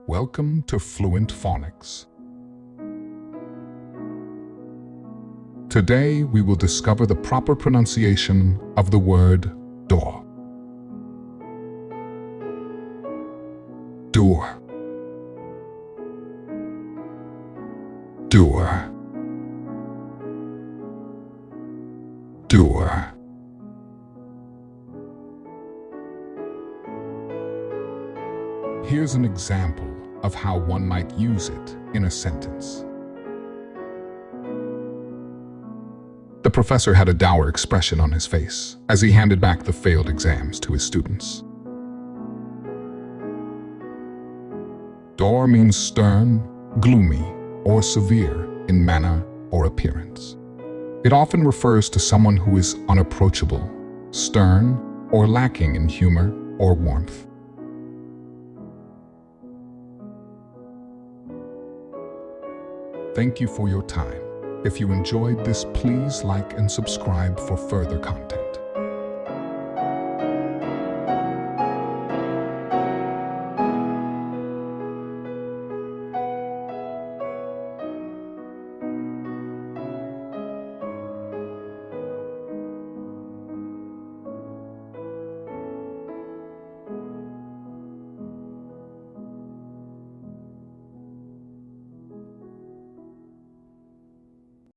Welcome to Fluent Phonics. Today we will discover the proper pronunciation of the word Dour. Dour. Dour. Dour. Here's an example of how one might use it in a sentence. The professor had a dour expression on his face as he handed back the failed exams to his students. Dour means stern, gloomy, or severe in manner or appearance. It often refers to someone who is unapproachable, stern, or lacking in humor or warmth. Thank you for your time. If you enjoyed this, please like and subscribe for further content.